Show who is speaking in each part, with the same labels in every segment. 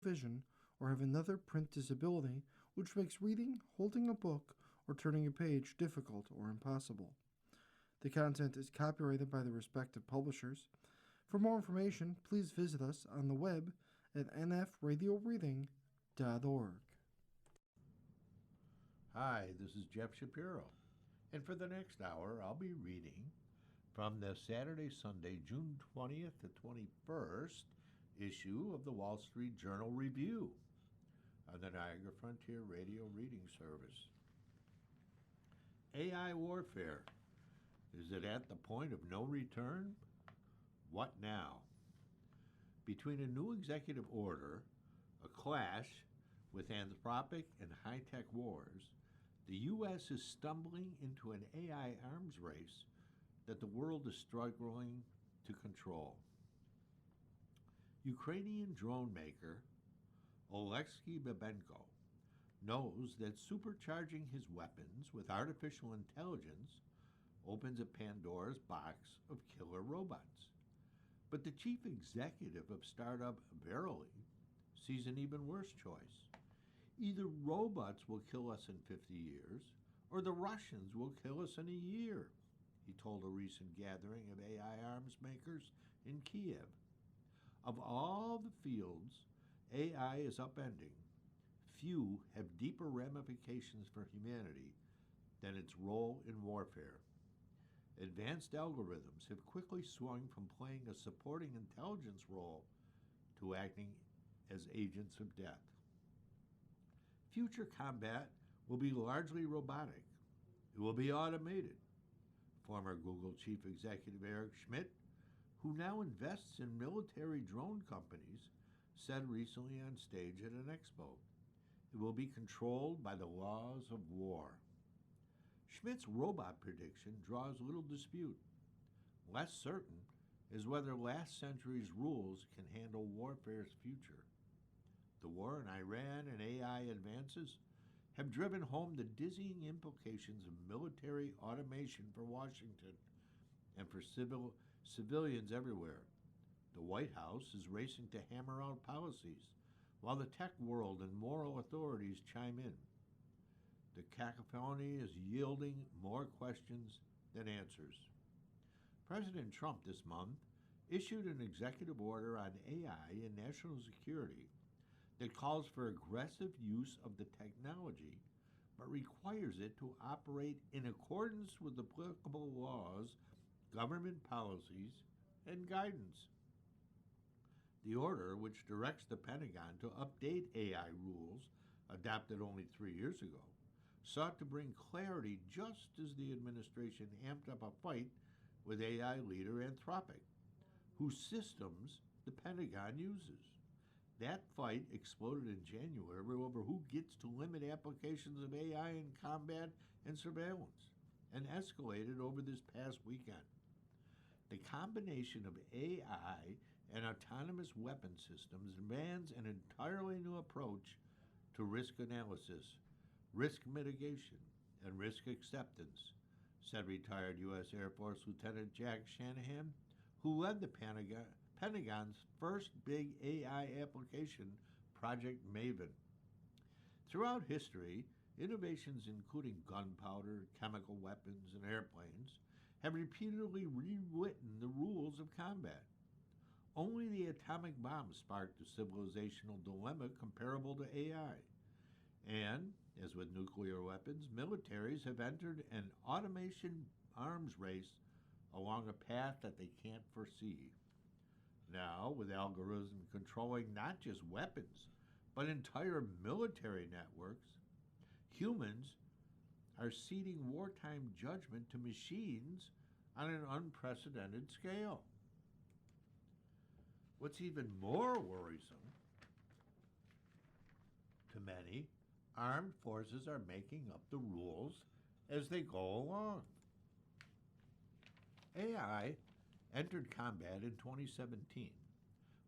Speaker 1: vision, or have another print disability, which makes reading, holding a book, or turning a page difficult or impossible. The content is copyrighted by the respective publishers. For more information, please visit us on the web at nfradioreading.org.
Speaker 2: Hi, this is Jeff Shapiro, and for the next hour, I'll be reading from the Saturday, Sunday, June 20th to 21st issue of the Wall Street Journal Review on the Niagara Frontier Radio Reading Service. AI warfare. Is it at the point of no return? What now? Between a new executive order, a clash with anthropic and high-tech wars, the U.S. is stumbling into an AI arms race that the world is struggling to control. Ukrainian drone maker Oleksiy Babenko knows that supercharging his weapons with artificial intelligence opens a Pandora's box of killer robots. But the chief executive of startup Verily sees an even worse choice. Either robots will kill us in 50 years, or the Russians will kill us in a year, he told a recent gathering of AI arms makers in Kiev. Of all the fields AI is upending, few have deeper ramifications for humanity than its role in warfare. Advanced algorithms have quickly swung from playing a supporting intelligence role to acting as agents of death. Future combat will be largely robotic. It will be automated. Former Google chief executive Eric Schmidt, who now invests in military drone companies, said recently on stage at an expo, it will be controlled by the laws of war. Schmidt's robot prediction draws little dispute. Less certain is whether last century's rules can handle warfare's future. The war in Iran and AI advances have driven home the dizzying implications of military automation for Washington and for civilians everywhere. The White House is racing to hammer out policies, while the tech world and moral authorities chime in. The cacophony is yielding more questions than answers. President Trump this month issued an executive order on AI and national security that calls for aggressive use of the technology, but requires it to operate in accordance with applicable laws, government policies, and guidance. The order, which directs the Pentagon to update AI rules adopted only 3 years ago, sought to bring clarity just as the administration amped up a fight with AI leader Anthropic, whose systems the Pentagon uses. That fight exploded in January over who gets to limit applications of AI in combat and surveillance, and escalated over this past weekend. The combination of AI and autonomous weapon systems demands an entirely new approach to risk analysis, risk mitigation, and risk acceptance, said retired U.S. Air Force Lieutenant Jack Shanahan, who led the Pentagon's first big AI application, Project Maven. Throughout history, innovations including gunpowder, chemical weapons, and airplanes have repeatedly rewritten the rules of combat. Only the atomic bomb sparked a civilizational dilemma comparable to AI. And, as with nuclear weapons, militaries have entered an automation arms race along a path that they can't foresee. Now, with algorithms controlling not just weapons, but entire military networks, humans are ceding wartime judgment to machines on an unprecedented scale. What's even more worrisome to many, armed forces are making up the rules as they go along. AI entered combat in 2017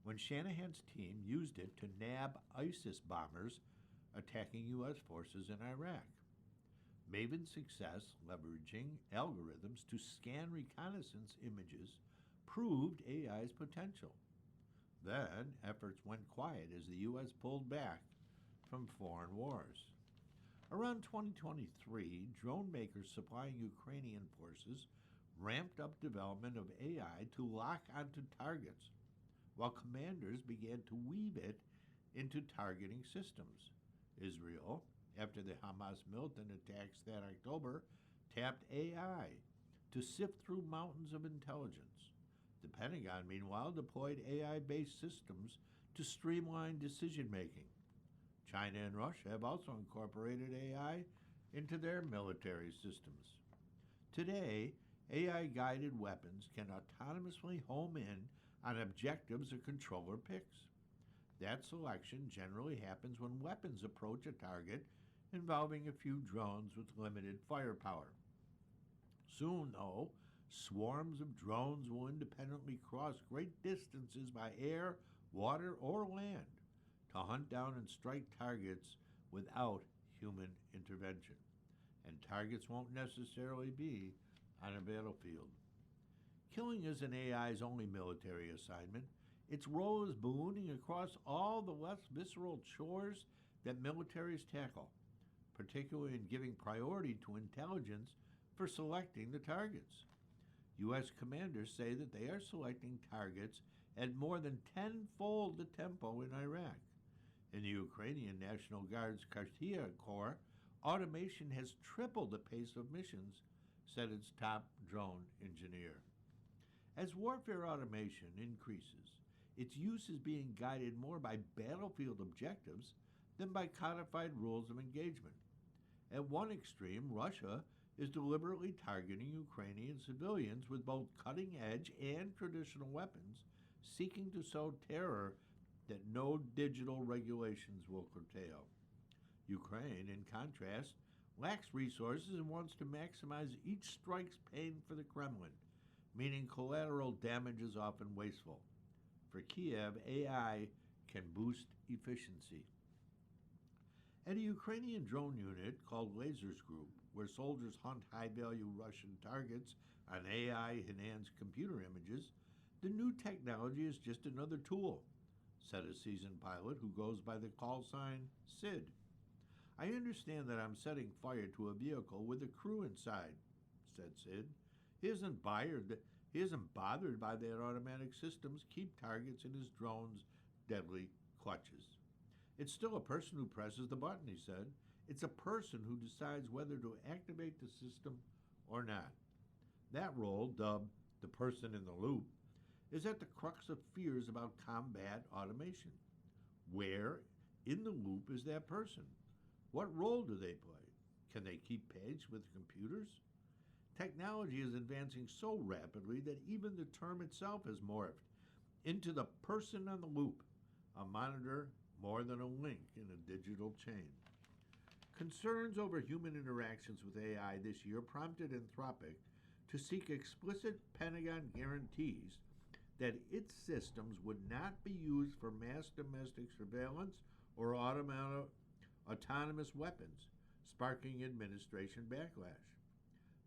Speaker 2: when Shanahan's team used it to nab ISIS bombers attacking U.S. forces in Iraq. Maven's success leveraging algorithms to scan reconnaissance images proved AI's potential. Then efforts went quiet as the U.S. pulled back from foreign wars. Around 2023, drone makers supplying Ukrainian forces ramped up development of AI to lock onto targets, while commanders began to weave it into targeting systems. Israel, after the Hamas militant attacks that October, tapped AI to sift through mountains of intelligence. The Pentagon, meanwhile, deployed AI based systems to streamline decision making. China and Russia have also incorporated AI into their military systems. Today, AI guided weapons can autonomously home in on objectives a controller picks. That selection generally happens when weapons approach a target involving a few drones with limited firepower. Soon, though, swarms of drones will independently cross great distances by air, water, or land to hunt down and strike targets without human intervention. And targets won't necessarily be on a battlefield. Killing isn't AI's only military assignment. Its role is ballooning across all the less visceral chores that militaries tackle, particularly in giving priority to intelligence for selecting the targets. U.S. commanders say that they are selecting targets at more than tenfold the tempo in Iraq. In the Ukrainian National Guard's Kartia Corps, automation has tripled the pace of missions, said its top drone engineer. As warfare automation increases, its use is being guided more by battlefield objectives than by codified rules of engagement. At one extreme, Russia is deliberately targeting Ukrainian civilians with both cutting edge and traditional weapons, seeking to sow terror that no digital regulations will curtail. Ukraine, in contrast, lacks resources and wants to maximize each strike's pain for the Kremlin, meaning collateral damage is often wasteful. For Kiev, AI can boost efficiency. At a Ukrainian drone unit called Lasers Group, where soldiers hunt high-value Russian targets on AI-enhanced computer images, the new technology is just another tool, said a seasoned pilot who goes by the call sign Sid. I understand that I'm setting fire to a vehicle with a crew inside, said Sid. He isn't bothered by their automatic systems keep targets in his drone's deadly clutches. It's still a person who presses the button, he said. It's a person who decides whether to activate the system or not. That role, dubbed the person in the loop, is at the crux of fears about combat automation. Where in the loop is that person? What role do they play? Can they keep pace with computers? Technology is advancing so rapidly that even the term itself has morphed into the person on the loop, a monitor more than a link in a digital chain. Concerns over human interactions with AI this year prompted Anthropic to seek explicit Pentagon guarantees that its systems would not be used for mass domestic surveillance or autonomous weapons, sparking administration backlash.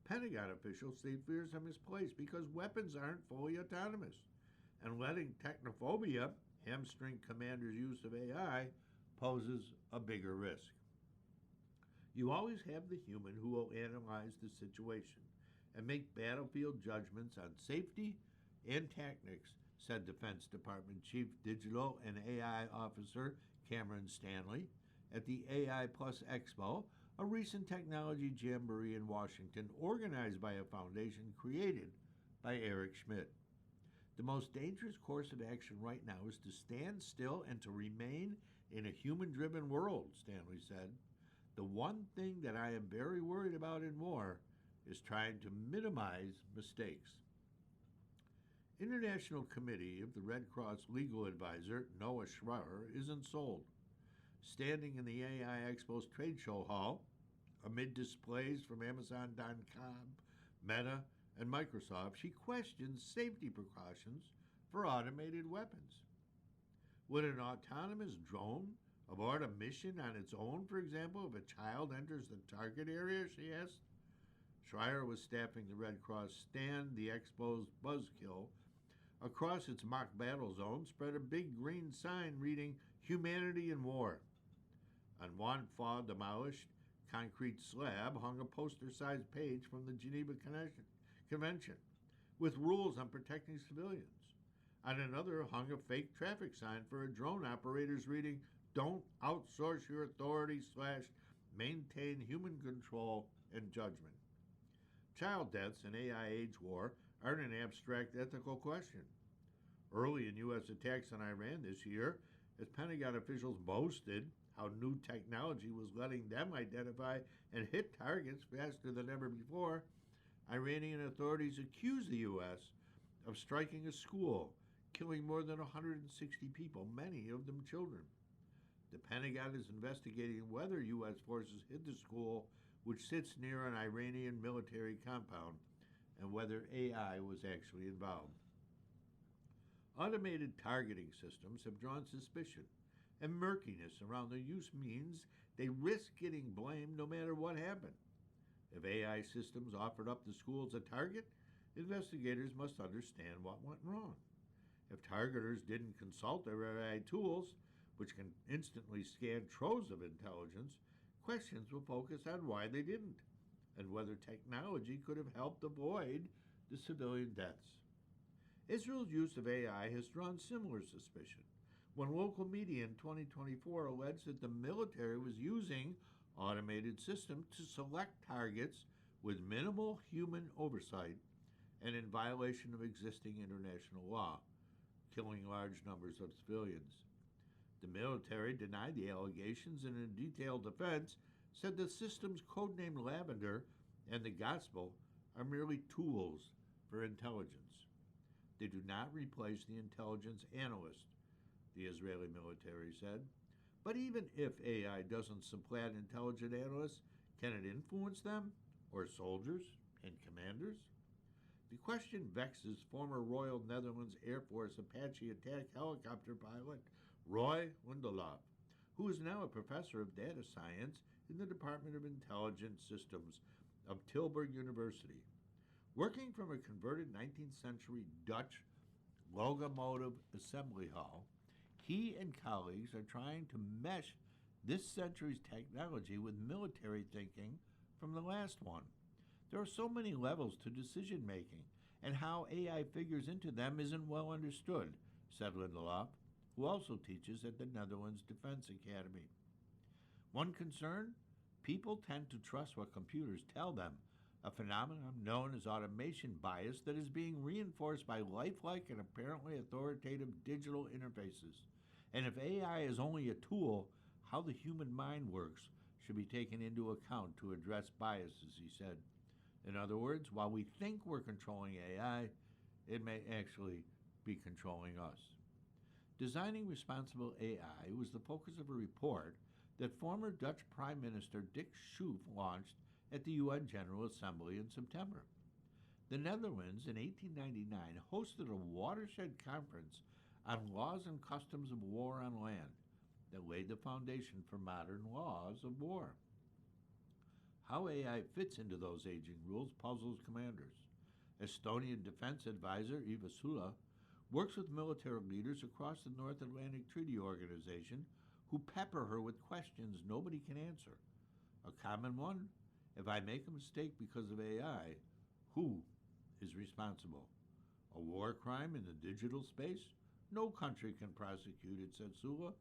Speaker 2: Pentagon officials say fears are misplaced because weapons aren't fully autonomous, and letting technophobia hamstring commanders' use of AI poses a bigger risk. You always have the human who will analyze the situation and make battlefield judgments on safety and tactics, said Defense Department Chief Digital and AI Officer Cameron Stanley at the AI Plus Expo, a recent technology jamboree in Washington organized by a foundation created by Eric Schmidt. The most dangerous course of action right now is to stand still and to remain in a human-driven world, Stanley said. The one thing that I am very worried about in war is trying to minimize mistakes. International Committee of the Red Cross legal advisor Noah Schreier isn't sold. Standing in the AI Expo's trade show hall, amid displays from Amazon.com, Meta, and Microsoft, she questions safety precautions for automated weapons. Would an autonomous drone abort a mission on its own, for example, if a child enters the target area, she asked? Schreier was staffing the Red Cross stand, the Expo's buzzkill, Across its mock battle zone spread a big green sign reading Humanity in War. On one demolished concrete slab hung a poster sized page from the Geneva Convention with rules on protecting civilians. On another hung a fake traffic sign for a drone operators reading, "Don't outsource your authority / maintain human control and judgment." Child deaths in AI age war aren't an abstract ethical question. Early in U.S. attacks on Iran this year, as Pentagon officials boasted how new technology was letting them identify and hit targets faster than ever before, Iranian authorities accused the U.S. of striking a school, killing more than 160 people, many of them children. The Pentagon is investigating whether U.S. forces hit the school, which sits near an Iranian military compound, and whether AI was actually involved. Automated targeting systems have drawn suspicion, and murkiness around their use means they risk getting blamed no matter what happened. If AI systems offered up the school as a target, investigators must understand what went wrong. If targeters didn't consult their AI tools, which can instantly scan troves of intelligence, questions will focus on why they didn't, and whether technology could have helped avoid the civilian deaths. Israel's use of AI has drawn similar suspicion when local media in 2024 alleged that the military was using automated systems to select targets with minimal human oversight and in violation of existing international law, killing large numbers of civilians. The military denied the allegations and in detailed defense said the systems codenamed Lavender and the Gospel are merely tools for intelligence. They do not replace the intelligence analyst, the Israeli military said. But even if AI doesn't supplant intelligent analysts, can it influence them, or soldiers and commanders? The question vexes former Royal Netherlands Air Force Apache attack helicopter pilot Roy Lindelof, who is now a professor of data science in the Department of Intelligent Systems of Tilburg University. Working from a converted 19th century Dutch locomotive assembly hall, he and colleagues are trying to mesh this century's technology with military thinking from the last one. There are so many levels to decision making, and how AI figures into them isn't well understood, said Lindelof, who also teaches at the Netherlands Defense Academy. One concern? People tend to trust what computers tell them, a phenomenon known as automation bias that is being reinforced by lifelike and apparently authoritative digital interfaces. And if AI is only a tool, how the human mind works should be taken into account to address biases, he said. In other words, while we think we're controlling AI, it may actually be controlling us. Designing Responsible AI was the focus of a report that former Dutch Prime Minister Dick Schoof launched at the UN General Assembly in September. The Netherlands in 1899 hosted a watershed conference on laws and customs of war on land that laid the foundation for modern laws of war. How AI fits into those aging rules puzzles commanders. Estonian defense advisor Eva Sula works with military leaders across the North Atlantic Treaty Organization who pepper her with questions nobody can answer. A common one: if I make a mistake because of AI, who is responsible? A war crime in the digital space? No country can prosecute it, said Sula.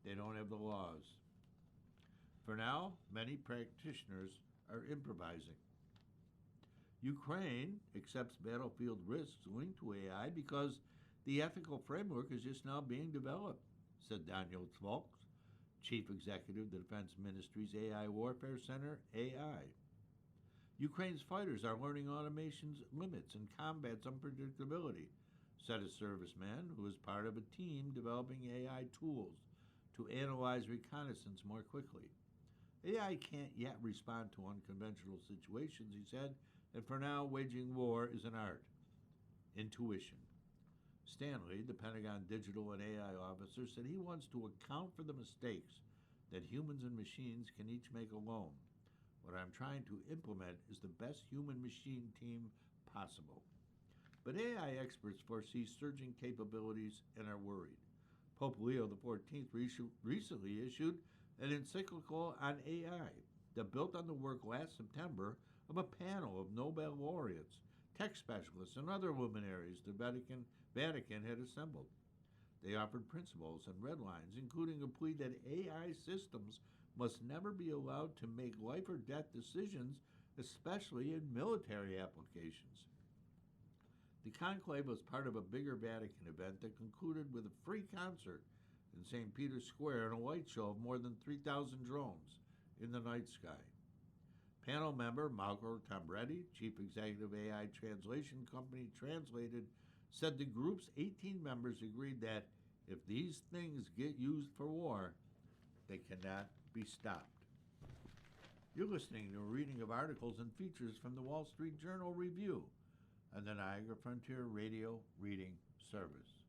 Speaker 2: They don't have the laws. For now, many practitioners are improvising. Ukraine accepts battlefield risks linked to AI because the ethical framework is just now being developed, said Daniel Tzvolk, Chief Executive of the Defense Ministry's AI Warfare Center, AI. Ukraine's fighters are learning automation's limits and combat's unpredictability, said a serviceman who is part of a team developing AI tools to analyze reconnaissance more quickly. AI can't yet respond to unconventional situations, he said, and for now, waging war is an art. Intuition. Stanley, the Pentagon digital and AI officer, said he wants to account for the mistakes that humans and machines can each make alone. What I'm trying to implement is the best human-machine team possible. But AI experts foresee surging capabilities and are worried. Pope Leo XIV recently issued an encyclical on AI that built on the work last September of a panel of Nobel laureates, tech specialists, and other luminaries the Vatican had assembled. They offered principles and red lines, including a plea that AI systems must never be allowed to make life or death decisions, especially in military applications. The conclave was part of a bigger Vatican event that concluded with a free concert in St. Peter's Square and a light show of more than 3,000 drones in the night sky. Panel member Marco Tambretti, chief executive AI translation company Translated, said the group's 18 members agreed that if these things get used for war, they cannot be stopped. You're listening to a reading of articles and features from the Wall Street Journal Review and the Niagara Frontier Radio Reading Service.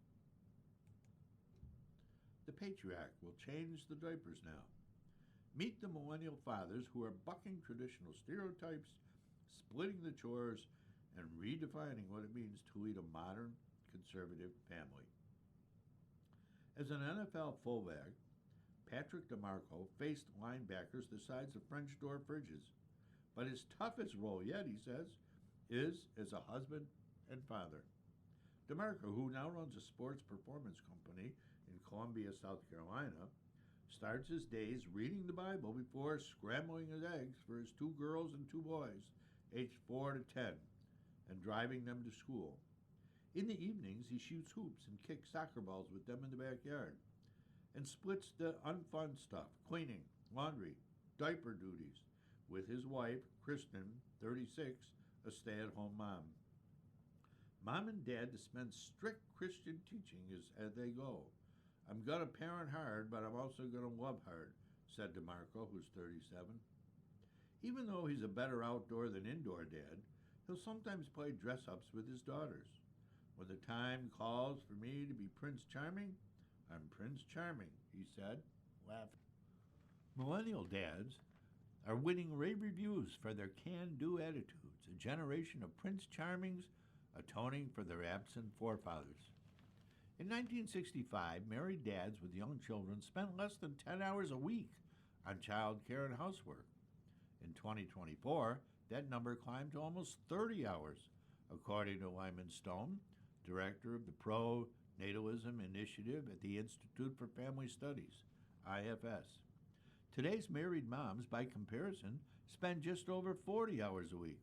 Speaker 2: The patriarch will change the diapers now. Meet the millennial fathers who are bucking traditional stereotypes, splitting the chores, and redefining what it means to lead a modern, conservative family. As an NFL fullback, Patrick DeMarco faced linebackers the size of French door fridges, but his toughest role yet, he says, is as a husband and father. DeMarco, who now runs a sports performance company in Columbia, South Carolina, starts his days reading the Bible before scrambling his eggs for his 2 girls and 2 boys, aged 4 to 10, and driving them to school. In the evenings, he shoots hoops and kicks soccer balls with them in the backyard, and splits the unfun stuff, cleaning, laundry, diaper duties, with his wife, Kristen, 36, a stay-at-home mom. Mom and Dad dispense strict Christian teaching as they go. I'm going to parent hard, but I'm also going to love hard, said DeMarco, who's 37. Even though he's a better outdoor than indoor dad, he'll sometimes play dress-ups with his daughters. When the time calls for me to be Prince Charming, I'm Prince Charming, he said, laughing. Millennial dads are winning rave reviews for their can-do attitudes, a generation of Prince Charmings atoning for their absent forefathers. In 1965, married dads with young children spent less than 10 hours a week on child care and housework. In 2024, that number climbed to almost 30 hours, according to Lyman Stone, director of the Pro-Natalism Initiative at the Institute for Family Studies, IFS. Today's married moms, by comparison, spend just over 40 hours a week.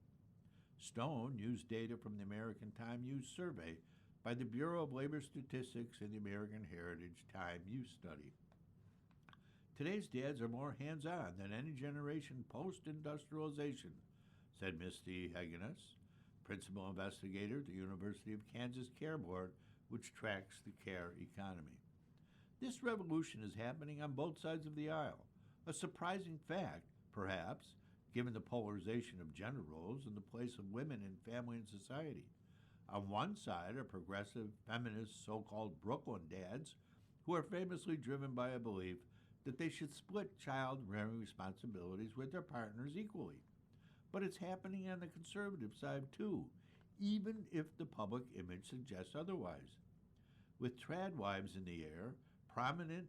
Speaker 2: Stone used data from the American Time Use Survey by the Bureau of Labor Statistics and the American Heritage Time Use Study. Today's dads are more hands-on than any generation post-industrialization, said Misty Hegenes, principal investigator at the University of Kansas Care Board, which tracks the care economy. This revolution is happening on both sides of the aisle, a surprising fact, perhaps, given the polarization of gender roles and the place of women in family and society. On one side are progressive, feminist, so-called Brooklyn dads who are famously driven by a belief that they should split child-rearing responsibilities with their partners equally. But it's happening on the conservative side too, even if the public image suggests otherwise. With trad wives in the air, prominent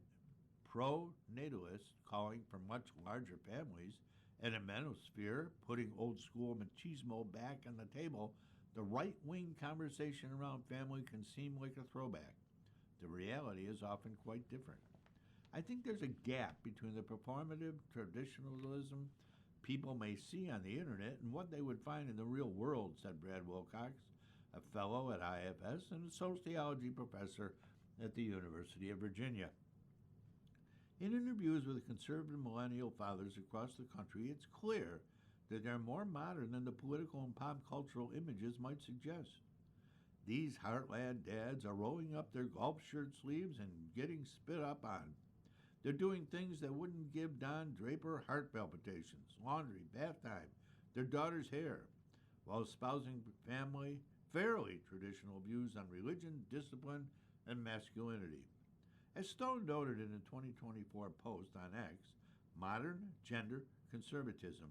Speaker 2: pro-natalists calling for much larger families, and a manosphere putting old-school machismo back on the table, the right-wing conversation around family can seem like a throwback. The reality is often quite different. I think there's a gap between the performative traditionalism people may see on the internet and what they would find in the real world, said Brad Wilcox, a fellow at IFS and a sociology professor at the University of Virginia. In interviews with conservative millennial fathers across the country, it's clear that they're more modern than the political and pop cultural images might suggest. These heartland dads are rolling up their golf shirt sleeves and getting spit up on. They're doing things that wouldn't give Don Draper heart palpitations, laundry, bath time, their daughter's hair, while espousing fairly traditional views on religion, discipline, and masculinity. As Stone noted in a 2024 post on X, modern gender conservatism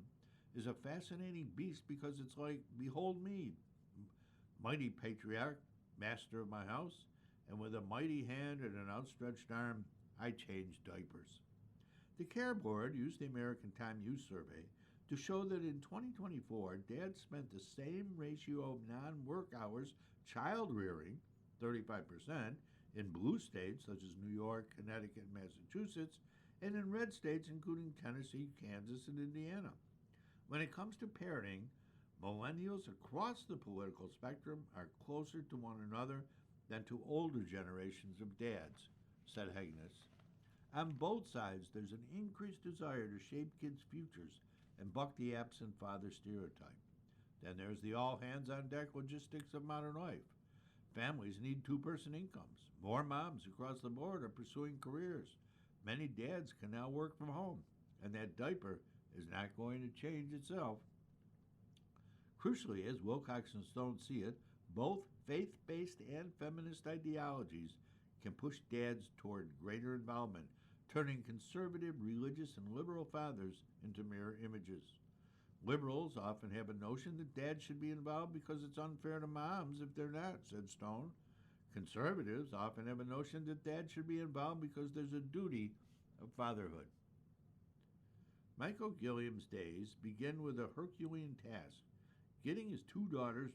Speaker 2: is a fascinating beast because it's like, behold me, Mighty patriarch, master of my house, and with a mighty hand and an outstretched arm, I changed diapers. The Care Board used the American Time Use Survey to show that in 2024, dads spent the same ratio of non work hours child rearing, 35%, in blue states such as New York, Connecticut, and Massachusetts, and in red states including Tennessee, Kansas, and Indiana. When it comes to parenting, millennials across the political spectrum are closer to one another than to older generations of dads, said Hegnes. On both sides, there's an increased desire to shape kids' futures and buck the absent father stereotype. Then there's the all hands on deck logistics of modern life. Families need two-person incomes. More moms across the board are pursuing careers. Many dads can now work from home, and that diaper is not going to change itself. Crucially, as Wilcox and Stone see it, both faith-based and feminist ideologies can push dads toward greater involvement, turning conservative, religious, and liberal fathers into mirror images. Liberals often have a notion that dads should be involved because it's unfair to moms if they're not, said Stone. Conservatives often have a notion that dads should be involved because there's a duty of fatherhood. Michael Gilliam's days begin with a Herculean task, getting his two daughters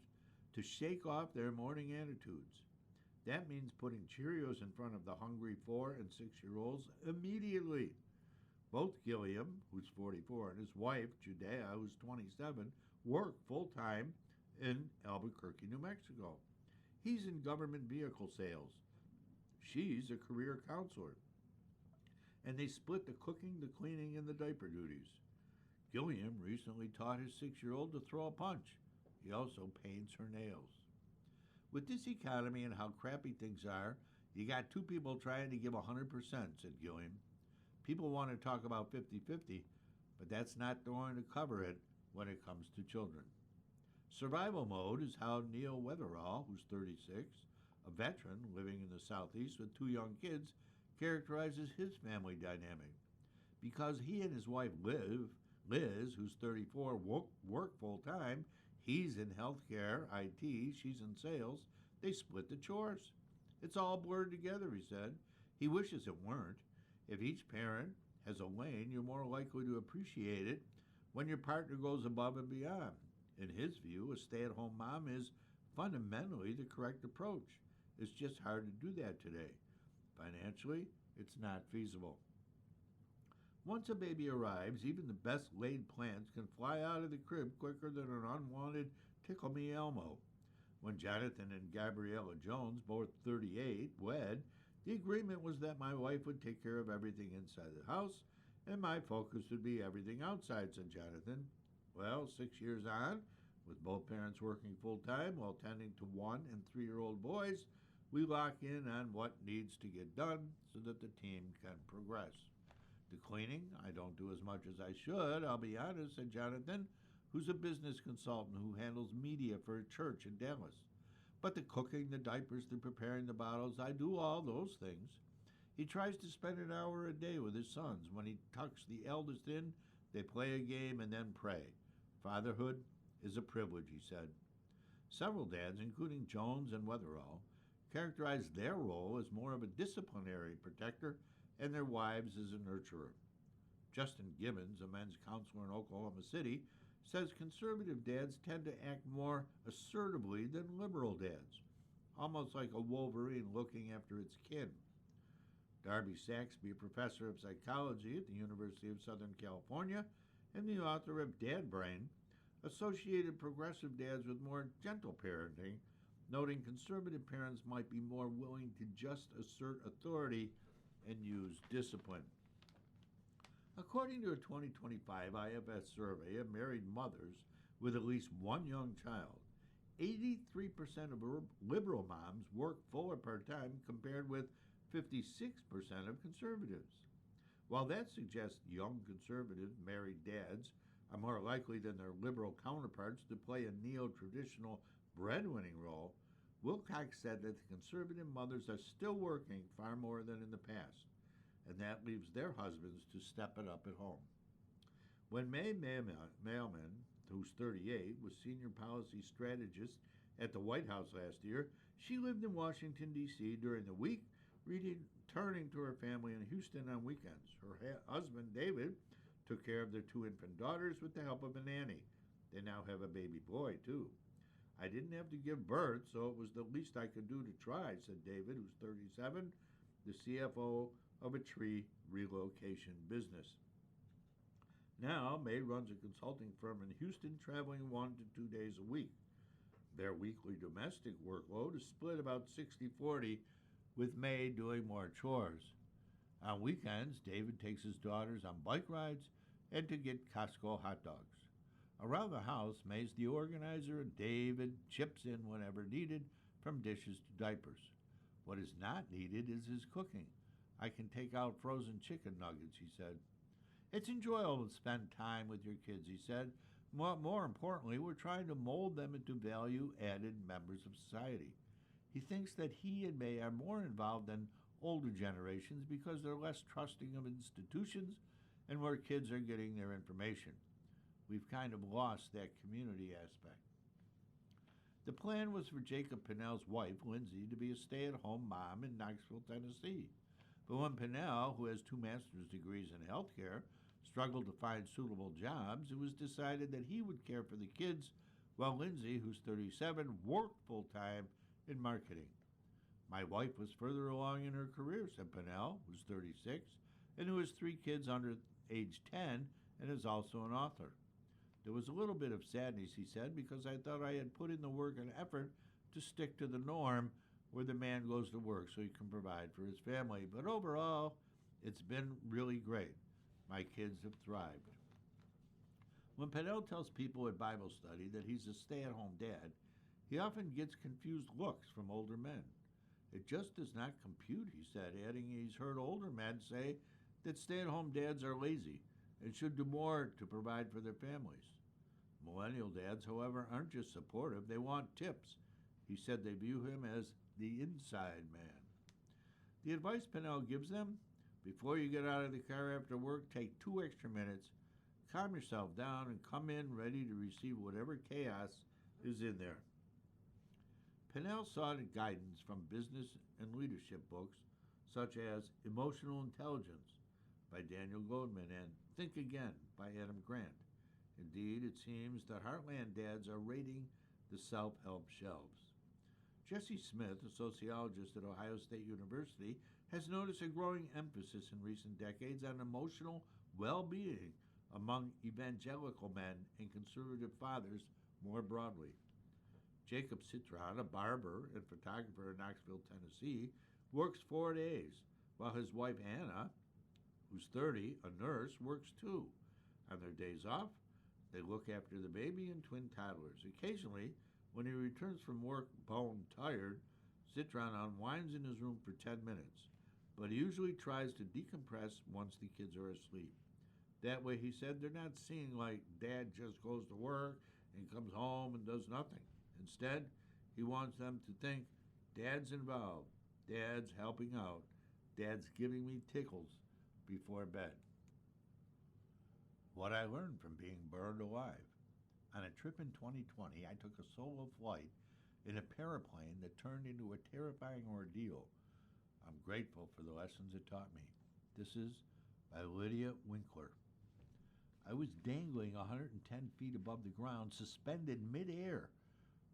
Speaker 2: to shake off their morning attitudes. That means putting Cheerios in front of the hungry 4 and 6-year-olds immediately. Both Gilliam, who's 44, and his wife, Judea, who's 27, work full-time in Albuquerque, New Mexico. He's in government vehicle sales. She's a career counselor. And they split the cooking, the cleaning, and the diaper duties. Gilliam recently taught his 6-year-old to throw a punch. He also paints her nails. With this economy and how crappy things are, you got two people trying to give 100%, said Gilliam. People want to talk about 50-50, but that's not going to cover it when it comes to children. Survival mode is how Neil Weatherall, who's 36, a veteran living in the Southeast with 2 young kids, characterizes his family dynamic. Because he and his wife Liz, who's 34, work full-time, he's in healthcare, IT, she's in sales, they split the chores. It's all blurred together, he said. He wishes it weren't. If each parent has a lane, you're more likely to appreciate it when your partner goes above and beyond. In his view, a stay-at-home mom is fundamentally the correct approach. It's just hard to do that today. Financially, it's not feasible. Once a baby arrives, even the best laid plans can fly out of the crib quicker than an unwanted Tickle Me Elmo. When Jonathan and Gabriella Jones, both 38, wed, the agreement was that my wife would take care of everything inside the house, and my focus would be everything outside, said Jonathan. Well, 6 years on, with both parents working full-time while tending to 1 and 3-year-old boys, we lock in on what needs to get done so that the team can progress. The cleaning, I don't do as much as I should, I'll be honest, said Jonathan, who's a business consultant who handles media for a church in Dallas. But the cooking, the diapers, the preparing the bottles, I do all those things. He tries to spend an hour a day with his sons. When he tucks the eldest in, they play a game and then pray. Fatherhood is a privilege, he said. Several dads, including Jones and Weatherall, characterized their role as more of a disciplinary protector and their wives as a nurturer. Justin Gibbons, a men's counselor in Oklahoma City, says conservative dads tend to act more assertively than liberal dads, almost like a wolverine looking after its kin. Darby Saxby, a professor of psychology at the University of Southern California and the author of Dad Brain, associated progressive dads with more gentle parenting, noting conservative parents might be more willing to just assert authority and use discipline. According to a 2025 IFS survey of married mothers with at least one young child, 83% of liberal moms work full or part-time compared with 56% of conservatives. While that suggests young conservative married dads are more likely than their liberal counterparts to play a neo-traditional breadwinning role, Wilcox said that the conservative mothers are still working far more than in the past, and that leaves their husbands to step it up at home. When May Mailman, who's 38, was senior policy strategist at the White House last year. She lived in Washington, D.C. during the week, returning to her family in Houston on weekends. Her husband, David, took care of their two infant daughters with the help of a nanny. They now have a baby boy, too. I didn't have to give birth, so it was the least I could do to try, said David, who's 37, the CFO of a tree relocation business. Now, May runs a consulting firm in Houston, traveling 1 to 2 days a week. Their weekly domestic workload is split about 60-40, with May doing more chores. On weekends, David takes his daughters on bike rides and to get Costco hot dogs. Around the house, May's the organizer, and David chips in whenever needed, from dishes to diapers. What is not needed is his cooking. I can take out frozen chicken nuggets, he said. It's enjoyable to spend time with your kids, he said. More importantly, we're trying to mold them into value-added members of society. He thinks that he and May are more involved than older generations because they're less trusting of institutions and where kids are getting their information. We've kind of lost that community aspect. The plan was for Jacob Pinnell's wife, Lindsay, to be a stay-at-home mom in Knoxville, Tennessee. But when Pinnell, who has 2 master's degrees in healthcare, struggled to find suitable jobs, it was decided that he would care for the kids, while Lindsay, who's 37, worked full-time in marketing. My wife was further along in her career, said Pinnell, who's 36, and who has 3 kids under age 10 and is also an author. There was a little bit of sadness, he said, because I thought I had put in the work and effort to stick to the norm where the man goes to work so he can provide for his family. But overall, it's been really great. My kids have thrived. When Pinnell tells people at Bible study that he's a stay-at-home dad, he often gets confused looks from older men. It just does not compute, he said, adding he's heard older men say that stay-at-home dads are lazy and should do more to provide for their families. Millennial dads, however, aren't just supportive, they want tips. He said they view him as the inside man. The advice Pinnell gives them: before you get out of the car after work, take 2 extra minutes, calm yourself down, and come in ready to receive whatever chaos is in there. Pinnell sought guidance from business and leadership books such as Emotional Intelligence by Daniel Goleman and Think Again by Adam Grant. Indeed, it seems that Heartland dads are raiding the self-help shelves. Jesse Smith, a sociologist at Ohio State University, has noticed a growing emphasis in recent decades on emotional well-being among evangelical men and conservative fathers more broadly. Jacob Citron, a barber and photographer in Knoxville, Tennessee, works 4 days, while his wife Anna, who's 30, a nurse, works 2. On their days off, they look after the baby and twin toddlers. Occasionally, when he returns from work bone-tired, Citron unwinds in his room for 10 minutes, but he usually tries to decompress once the kids are asleep. That way, he said, they're not seeing like dad just goes to work and comes home and does nothing. Instead, he wants them to think, Dad's involved, Dad's helping out, Dad's giving me tickles before bed. What I learned from being burned alive. On a trip in 2020, I took a solo flight in a paraplane that turned into a terrifying ordeal. I'm grateful for the lessons it taught me. This is by Lydia Winkler. I was dangling 110 feet above the ground, suspended midair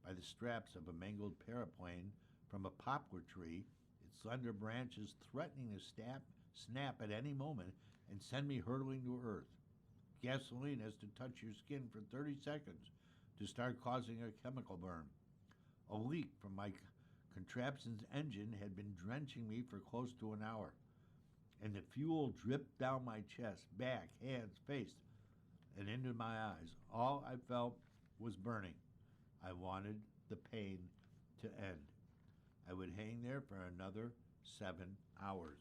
Speaker 2: by the straps of a mangled paraplane from a poplar tree, its slender branches threatening to snap at any moment and send me hurtling to earth. Gasoline has to touch your skin for 30 seconds to start causing a chemical burn. A leak from my contraption's engine had been drenching me for close to an hour, and the fuel dripped down my chest, back, hands, face, and into my eyes. All I felt was burning. I wanted the pain to end. I would hang there for another 7 hours.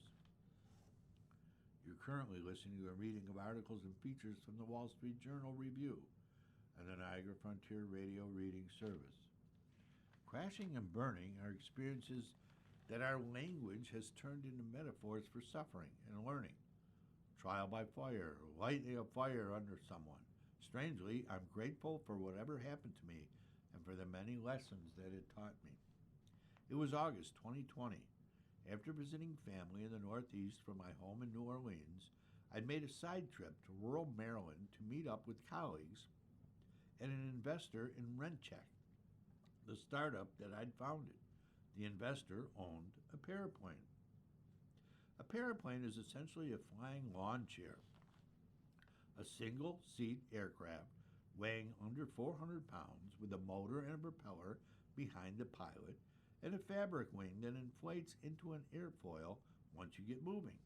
Speaker 2: You're currently listening to a reading of articles and features from the Wall Street Journal Review and the Niagara Frontier Radio Reading Service. Crashing and burning are experiences that our language has turned into metaphors for suffering and learning. Trial by fire, lighting a fire under someone. Strangely, I'm grateful for whatever happened to me and for the many lessons that it taught me. It was August 2020. After visiting family in the Northeast from my home in New Orleans, I'd made a side trip to rural Maryland to meet up with colleagues and an investor in RentCheck, the startup that I'd founded. The investor owned a paraplane. A paraplane is essentially a flying lawn chair, a single seat aircraft weighing under 400 pounds with a motor and a propeller behind the pilot and a fabric wing that inflates into an airfoil once you get moving.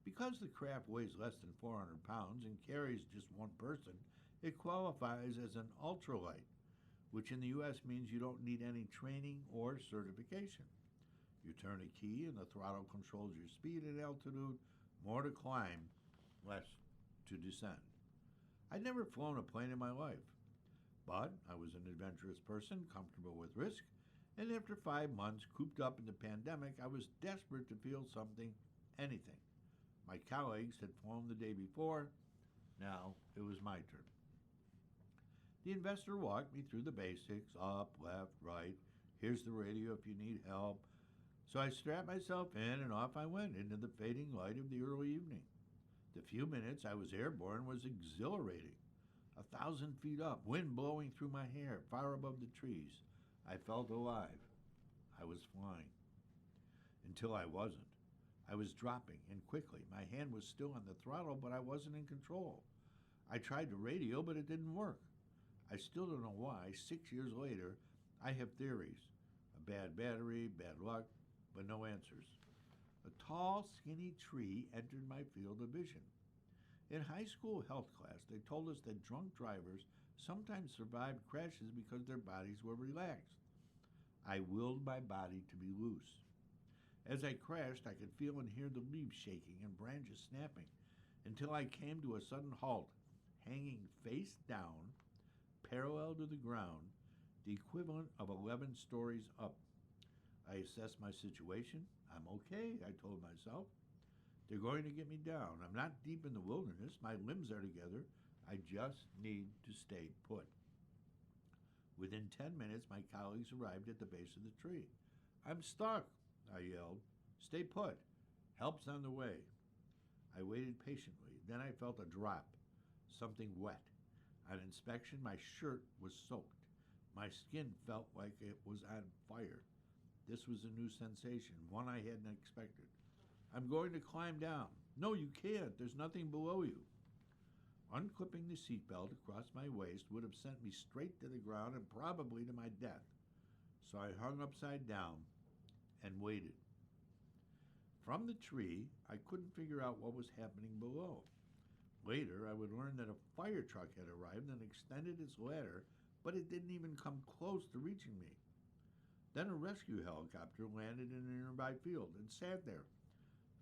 Speaker 2: Because the craft weighs less than 400 pounds and carries just one person, it qualifies as an ultralight, which in the U.S. means you don't need any training or certification. You turn a key and the throttle controls your speed and altitude, more to climb, less to descend. I'd never flown a plane in my life, but I was an adventurous person, comfortable with risk, and after 5 months cooped up in the pandemic, I was desperate to feel something, anything. My colleagues had flown the day before. Now it was my turn. The investor walked me through the basics, up, left, right. Here's the radio if you need help. So I strapped myself in and off I went into the fading light of the early evening. The few minutes I was airborne was exhilarating. 1,000 feet up, wind blowing through my hair, far above the trees. I felt alive. I was flying. Until I wasn't. I was dropping, and quickly. My hand was still on the throttle, but I wasn't in control. I tried the radio, but it didn't work. I still don't know why. 6 years later, I have theories. A bad battery, bad luck, but no answers. A tall, skinny tree entered my field of vision. In high school health class, they told us that drunk drivers sometimes survived crashes because their bodies were relaxed. I willed my body to be loose. As I crashed, I could feel and hear the leaves shaking and branches snapping until I came to a sudden halt, hanging face down, parallel to the ground, the equivalent of 11 stories up. I assessed my situation. I'm okay, I told myself. They're going to get me down. I'm not deep in the wilderness. My limbs are together. I just need to stay put. Within 10 minutes, my colleagues arrived at the base of the tree. I'm stuck, I yelled. Stay put. Help's on the way. I waited patiently. Then I felt a drop, something wet. On inspection, my shirt was soaked. My skin felt like it was on fire. This was a new sensation, one I hadn't expected. I'm going to climb down. No, you can't. There's nothing below you. Unclipping the seatbelt across my waist would have sent me straight to the ground and probably to my death. So I hung upside down and waited. From the tree, I couldn't figure out what was happening below. Later, I would learn that a fire truck had arrived and extended its ladder, but it didn't even come close to reaching me. Then a rescue helicopter landed in a nearby field and sat there,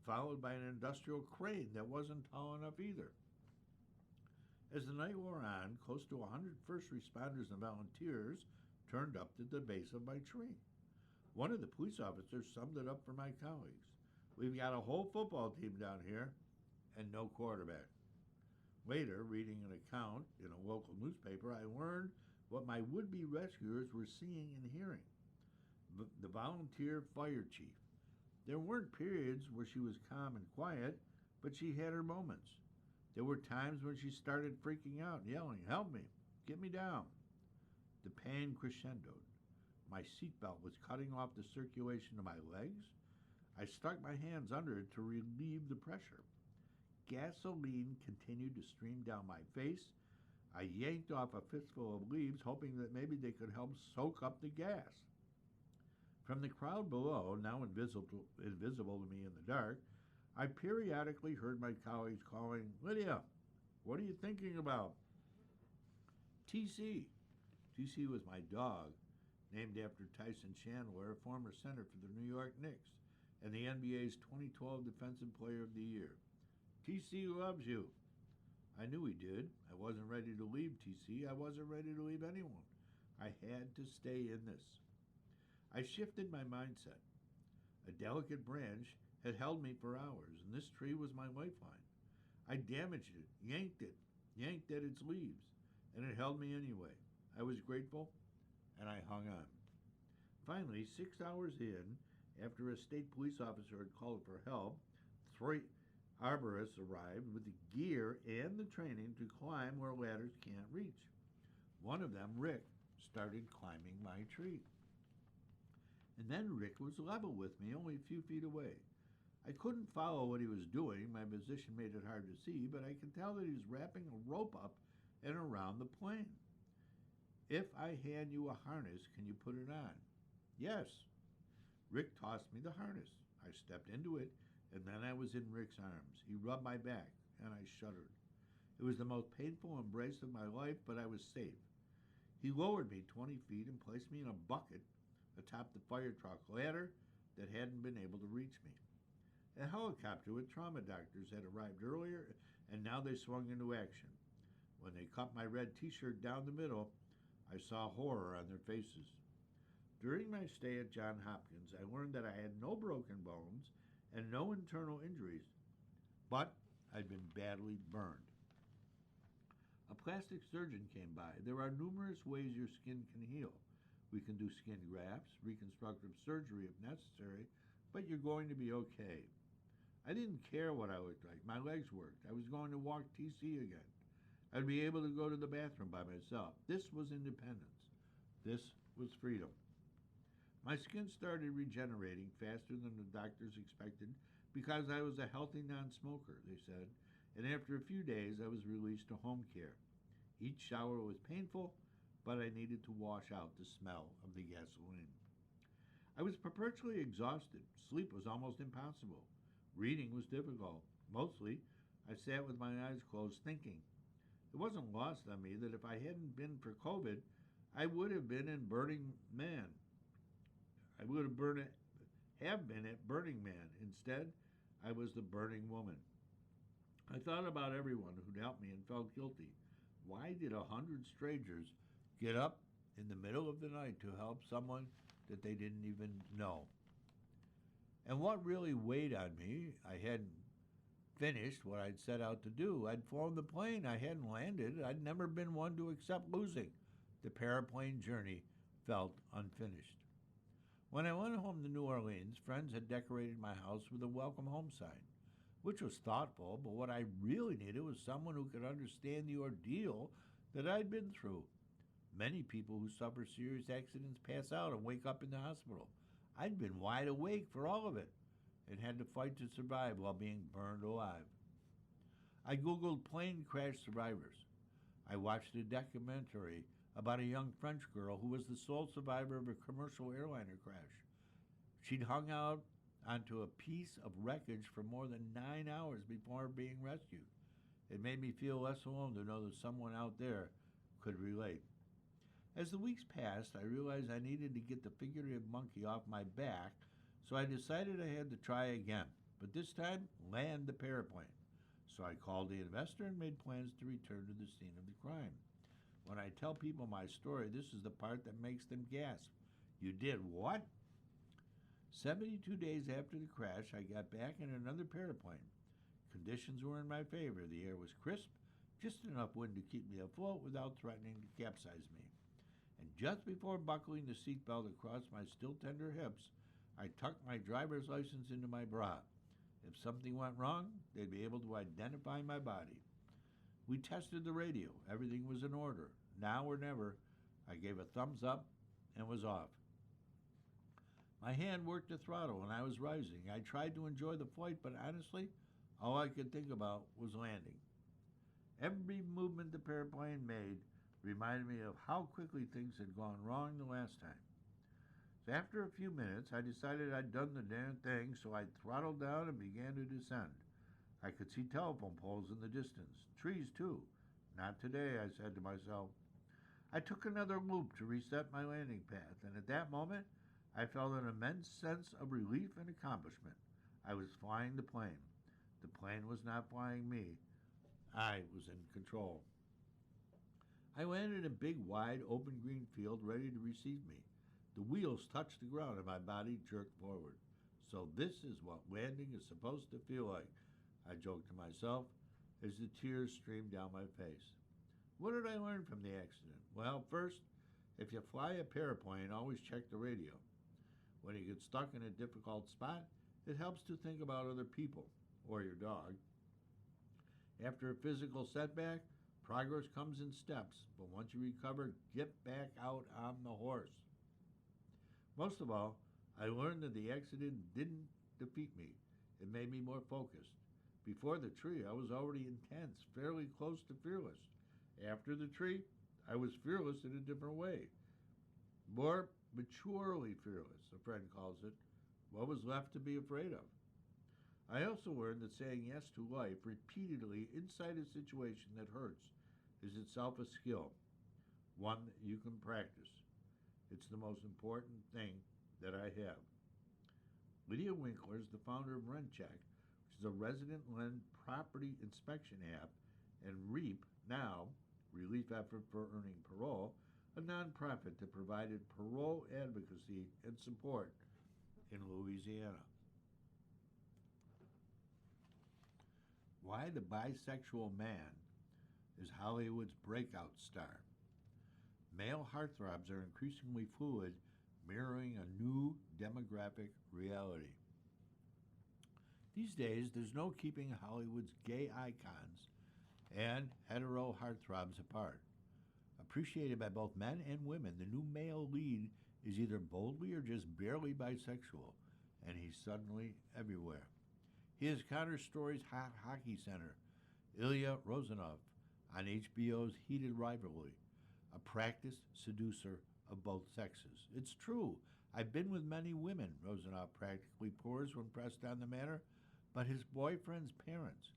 Speaker 2: followed by an industrial crane that wasn't tall enough either. As the night wore on, close to 100 first responders and volunteers turned up to the base of my tree. One of the police officers summed it up for my colleagues. We've got a whole football team down here and no quarterback. Later, reading an account in a local newspaper, I learned what my would-be rescuers were seeing and hearing. The volunteer fire chief. There weren't periods where she was calm and quiet, but she had her moments. There were times when she started freaking out, yelling, help me, get me down. The pain crescendoed. My seatbelt was cutting off the circulation of my legs. I stuck my hands under it to relieve the pressure. Gasoline continued to stream down my face. I yanked off a fistful of leaves, hoping that maybe they could help soak up the gas. From the crowd below, now invisible to me in the dark, I periodically heard my colleagues calling, Lydia, what are you thinking about? TC. TC was my dog, named after Tyson Chandler, a former center for the New York Knicks and the NBA's 2012 Defensive Player of the Year. TC loves you. I knew he did. I wasn't ready to leave TC. I wasn't ready to leave anyone. I had to stay in this. I shifted my mindset. A delicate branch had held me for hours, and this tree was my lifeline. I damaged it, yanked at its leaves, and it held me anyway. I was grateful, and I hung on. Finally, 6 hours in, after a state police officer had called for help, three arborists arrived with the gear and the training to climb where ladders can't reach. One of them, Rick, started climbing my tree. And then Rick was level with me, only a few feet away. I couldn't follow what he was doing. My position made it hard to see, but I could tell that he was wrapping a rope up and around the plane. If I hand you a harness, can you put it on? Yes. Rick tossed me the harness. I stepped into it, and then I was in Rick's arms. He rubbed my back, and I shuddered. It was the most painful embrace of my life, but I was safe. He lowered me 20 feet and placed me in a bucket atop the fire truck ladder that hadn't been able to reach me. A helicopter with trauma doctors had arrived earlier, and now they swung into action. When they cut my red t-shirt down the middle, I saw horror on their faces. During my stay at Johns Hopkins, I learned that I had no broken bones and no internal injuries, but I'd been badly burned. A plastic surgeon came by. There are numerous ways your skin can heal. We can do skin grafts, reconstructive surgery if necessary, but you're going to be okay. I didn't care what I looked like. My legs worked. I was going to walk TC again. I'd be able to go to the bathroom by myself. This was independence. This was freedom. My skin started regenerating faster than the doctors expected because I was a healthy non-smoker, they said, and after a few days I was released to home care. Each shower was painful, but I needed to wash out the smell of the gasoline. I was perpetually exhausted. Sleep was almost impossible. Reading was difficult. Mostly, I sat with my eyes closed thinking. It wasn't lost on me that if I hadn't been for COVID, I would have been in Burning Man. I would have been at Burning Man. Instead, I was the burning woman. I thought about everyone who'd helped me and felt guilty. Why did 100 strangers get up in the middle of the night to help someone that they didn't even know? And what really weighed on me, I hadn't finished what I'd set out to do. I'd flown the plane. I hadn't landed. I'd never been one to accept losing. The paraplane journey felt unfinished. When I went home to New Orleans, friends had decorated my house with a welcome home sign, which was thoughtful, but what I really needed was someone who could understand the ordeal that I'd been through. Many people who suffer serious accidents pass out and wake up in the hospital. I'd been wide awake for all of it and had to fight to survive while being burned alive. I Googled plane crash survivors. I watched a documentary about a young French girl who was the sole survivor of a commercial airliner crash. She'd hung out onto a piece of wreckage for more than 9 hours before being rescued. It made me feel less alone to know that someone out there could relate. As the weeks passed, I realized I needed to get the figurative monkey off my back, so I decided I had to try again, but this time land the paraplane. So I called the investor and made plans to return to the scene of the crime. When I tell people my story, this is the part that makes them gasp. You did what? 72 days after the crash, I got back in another paraplane. Conditions were in my favor. The air was crisp, just enough wind to keep me afloat without threatening to capsize me. And just before buckling the seatbelt across my still tender hips, I tucked my driver's license into my bra. If something went wrong, they'd be able to identify my body. We tested the radio. Everything was in order. Now or never, I gave a thumbs up and was off. My hand worked the throttle and I was rising. I tried to enjoy the flight, but honestly, all I could think about was landing. Every movement the paraplane made reminded me of how quickly things had gone wrong the last time. So after a few minutes, I decided I'd done the damn thing, so I throttled down and began to descend. I could see telephone poles in the distance, trees too. Not today, I said to myself. I took another loop to reset my landing path, and at that moment, I felt an immense sense of relief and accomplishment. I was flying the plane. The plane was not flying me. I was in control. I landed in a big, wide, open green field ready to receive me. The wheels touched the ground and my body jerked forward. So this is what landing is supposed to feel like, I joked to myself as the tears streamed down my face. What did I learn from the accident? Well, first, If you fly a paraplane, always check the radio. When you get stuck in a difficult spot, it helps to think about other people or your dog. After a physical setback, progress comes in steps, but once you recover, get back out on the horse. Most of all, I learned that the accident didn't defeat me. It made me more focused. Before the tree, I was already intense, fairly close to fearless. After the tree, I was fearless in a different way. More maturely fearless, a friend calls it. What was left to be afraid of? I also learned that saying yes to life repeatedly inside a situation that hurts is itself a skill, one that you can practice. It's the most important thing that I have. Lydia Winkler is the founder of RentCheck, which is a resident-led property inspection app, and REAP, now Relief Effort for Earning Parole, a nonprofit that provided parole advocacy and support in Louisiana. Why the bisexual man is Hollywood's breakout star. Male heartthrobs are increasingly fluid, mirroring a new demographic reality. These days, there's no keeping Hollywood's gay icons and hetero heartthrobs apart. Appreciated by both men and women, the new male lead is either boldly or just barely bisexual, and he's suddenly everywhere. He is Counter Story's Hot Hockey Center, Ilya Rozanov, on HBO's Heated Rivalry, a practiced seducer of both sexes. It's true. I've been with many women, Rozanov practically pours when pressed on the matter, but by his boyfriend's parents.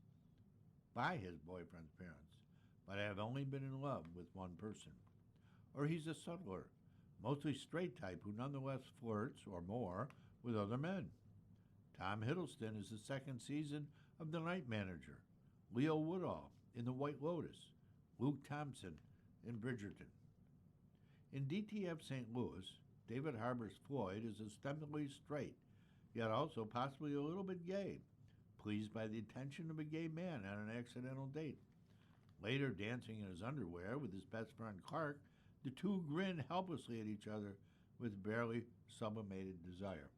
Speaker 2: But I have only been in love with one person. Or he's a subtler, mostly straight type who nonetheless flirts, or more, with other men. Tom Hiddleston is the second season of The Night Manager, Leo Woodall in The White Lotus, Luke Thompson in Bridgerton. In DTF St. Louis, David Harbour's Floyd is ostensibly straight, yet also possibly a little bit gay, pleased by the attention of a gay man on an accidental date. Later, dancing in his underwear with his best friend Clark, the two grin helplessly at each other with barely sublimated desire.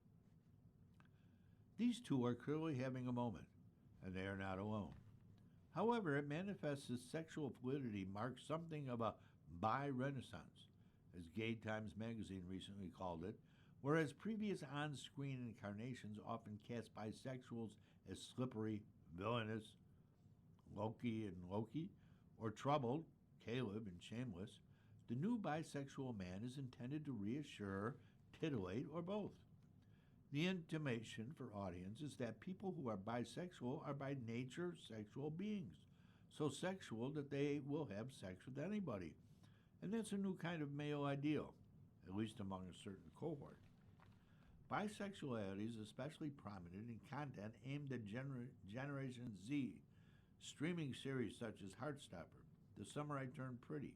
Speaker 2: These two are clearly having a moment, and they are not alone. However, it manifests as sexual fluidity marks something of a bi-renaissance, as Gay Times magazine recently called it, whereas previous on-screen incarnations often cast bisexuals as slippery, villainous, Loki and Loki, or troubled, Caleb and shameless, the new bisexual man is intended to reassure, titillate, or both. The intimation for audience is that people who are bisexual are by nature sexual beings, so sexual that they will have sex with anybody. And that's a new kind of male ideal, at least among a certain cohort. Bisexuality is especially prominent in content aimed at Generation Z, streaming series such as Heartstopper, The Summer I Turned Pretty,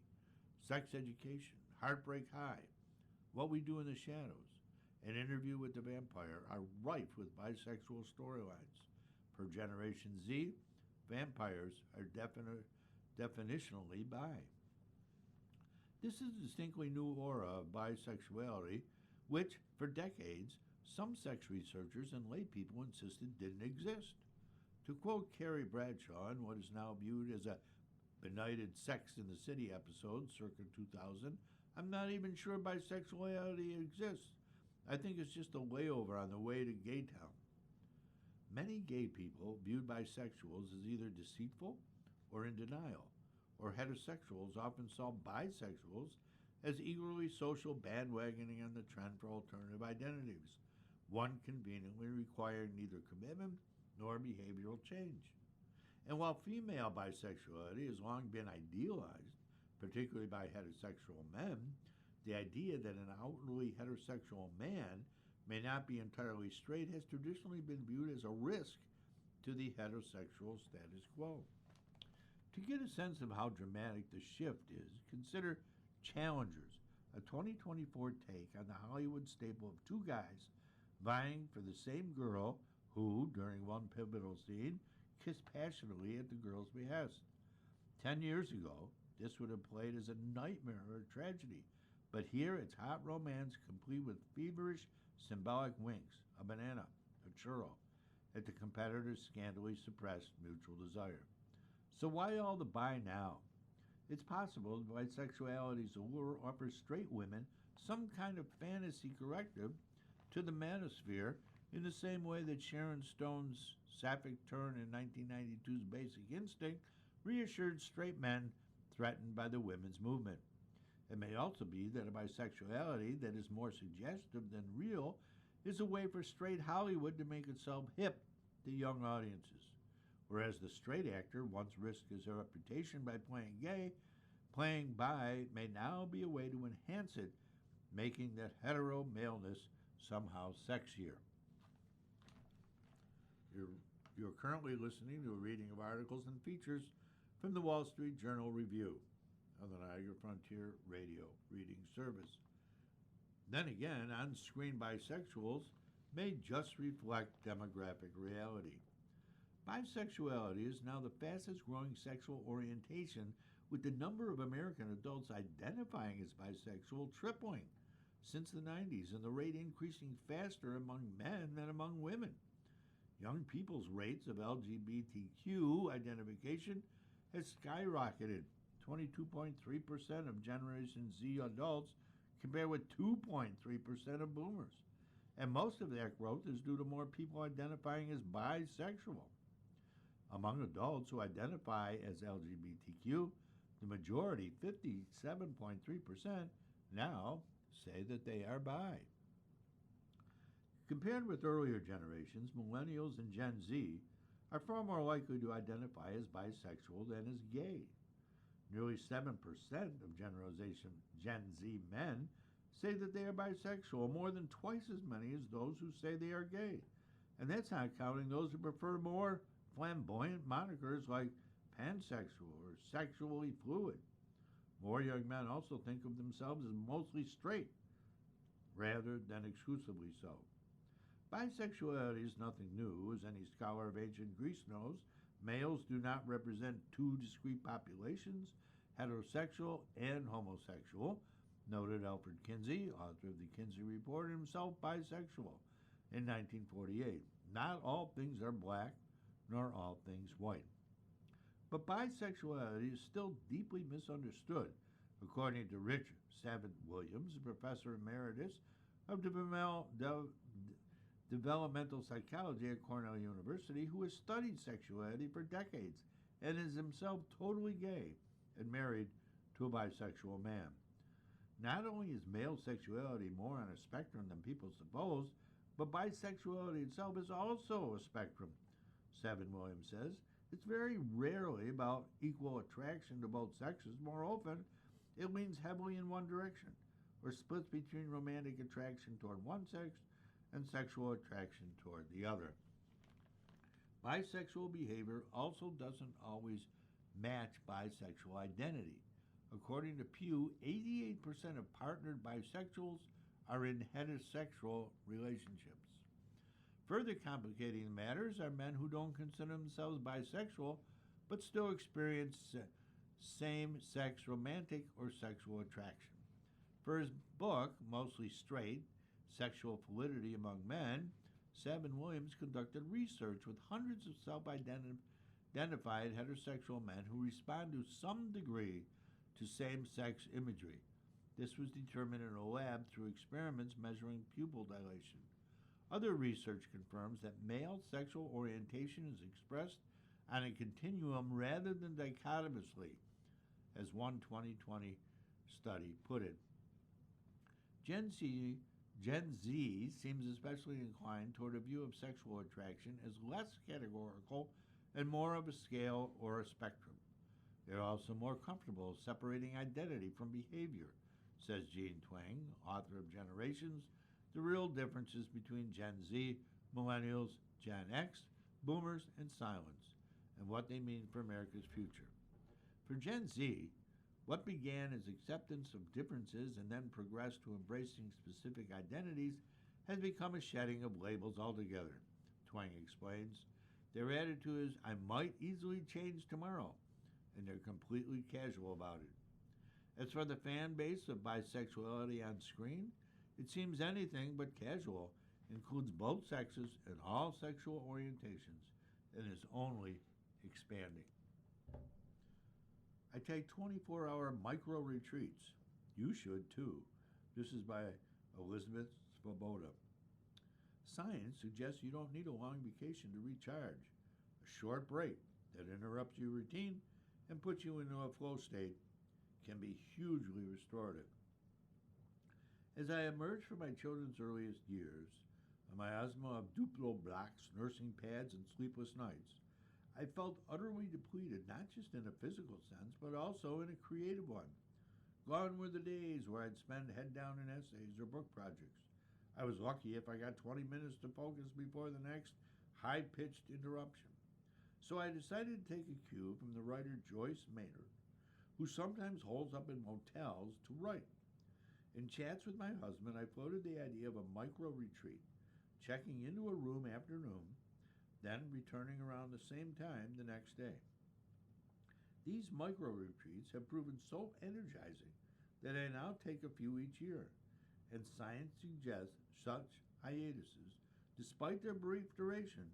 Speaker 2: Sex Education, Heartbreak High, What We Do in the Shadows, and Interview with the Vampire are rife with bisexual storylines. Per Generation Z, vampires are definitionally bi. This is a distinctly new aura of bisexuality, which, for decades, some sex researchers and lay people insisted didn't exist. To quote Carrie Bradshaw in what is now viewed as a benighted Sex in the City episode circa 2000, I'm not even sure bisexuality exists. I think it's just a layover on the way to Gaytown. Many gay people viewed bisexuals as either deceitful or in denial, or heterosexuals often saw bisexuals as eagerly social bandwagoning on the trend for alternative identities, one conveniently requiring neither commitment nor behavioral change. And while female bisexuality has long been idealized, particularly by heterosexual men, the idea that an outwardly heterosexual man may not be entirely straight has traditionally been viewed as a risk to the heterosexual status quo. To get a sense of how dramatic the shift is, consider Challengers, a 2024 take on the Hollywood staple of two guys vying for the same girl who, during one pivotal scene, kissed passionately at the girl's behest. 10 years ago, this would have played as a nightmare or a tragedy, But here it's hot romance complete with feverish symbolic winks, a banana, a churro, at the competitor's scantily suppressed mutual desire. So why all the buy now? It's possible that bisexuality's allure offers straight women some kind of fantasy corrective to the manosphere in the same way that Sharon Stone's sapphic turn in 1992's Basic Instinct reassured straight men threatened by the women's movement. It may also be that a bisexuality that is more suggestive than real is a way for straight Hollywood to make itself hip to young audiences. Whereas the straight actor once risked his reputation by playing gay, playing bi may now be a way to enhance it, making that hetero maleness somehow sexier. You're currently listening to a reading of articles and features from the Wall Street Journal Review of the Niagara Frontier Radio Reading Service. Then again, on-screen bisexuals may just reflect demographic reality. Bisexuality is now the fastest growing sexual orientation, with the number of American adults identifying as bisexual tripling since the 90s and the rate increasing faster among men than among women. Young people's rates of LGBTQ identification has skyrocketed. 22.3% of Generation Z adults compared with 2.3% of boomers. And most of that growth is due to more people identifying as bisexual. Among adults who identify as LGBTQ, the majority, 57.3%, now say that they are bi. Compared with earlier generations, millennials and Gen Z are far more likely to identify as bisexual than as gay. Nearly 7% of Gen Z men say that they are bisexual, more than twice as many as those who say they are gay. And that's not counting those who prefer more flamboyant monikers like pansexual or sexually fluid. More young men also think of themselves as mostly straight, rather than exclusively so. Bisexuality is nothing new. As any scholar of ancient Greece knows, males do not represent two discrete populations, heterosexual and homosexual, noted Alfred Kinsey, author of the Kinsey Report, himself bisexual in 1948. Not all things are black, nor all things white. But bisexuality is still deeply misunderstood, according to Richard Savant Williams, a professor emeritus of developmental psychology at Cornell University, who has studied sexuality for decades and is himself totally gay and married to a bisexual man. Not only is male sexuality more on a spectrum than people suppose, but bisexuality itself is also a spectrum. Savant Williams says it's very rarely about equal attraction to both sexes. More often, it leans heavily in one direction, or splits between romantic attraction toward one sex and sexual attraction toward the other. Bisexual behavior also doesn't always match bisexual identity. According to Pew, 88% of partnered bisexuals are in heterosexual relationships. Further complicating matters are men who don't consider themselves bisexual but still experience same-sex romantic or sexual attraction. For his book, Mostly Straight, Sexual Fluidity Among Men, Savant Williams conducted research with hundreds of self-identified heterosexual men who respond to some degree to same-sex imagery. This was determined in a lab through experiments measuring pupil dilation. Other research confirms that male sexual orientation is expressed on a continuum rather than dichotomously, as one 2020 study put it. Gen Z seems especially inclined toward a view of sexual attraction as less categorical and more of a scale or a spectrum. They're also more comfortable separating identity from behavior, says Jean Twenge, author of Generations, The Real Differences Between Gen Z, Millennials, Gen X, Boomers, and Silents, and What They Mean for America's Future. For Gen Z, what began as acceptance of differences and then progressed to embracing specific identities has become a shedding of labels altogether. Twenge explains, their attitude is, I might easily change tomorrow, and they're completely casual about it. As for the fan base of bisexuality on screen, it seems anything but casual, includes both sexes and all sexual orientations, and is only expanding. I take 24-hour micro retreats. You should too. This is by Elizabeth Svoboda. Science suggests you don't need a long vacation to recharge. A short break that interrupts your routine and puts you into a flow state can be hugely restorative. As I emerged from my children's earliest years, a miasma of Duplo blocks, nursing pads, and sleepless nights, I felt utterly depleted, not just in a physical sense, but also in a creative one. Gone were the days where I'd spend head down in essays or book projects. I was lucky if I got 20 minutes to focus before the next high pitched interruption. So I decided to take a cue from the writer Joyce Maynard, who sometimes holds up in motels to write. In chats with my husband, I floated the idea of a micro retreat, checking into a room after noon, then returning around the same time the next day. These micro retreats have proven so energizing that I now take a few each year, and science suggests such hiatuses, despite their brief duration,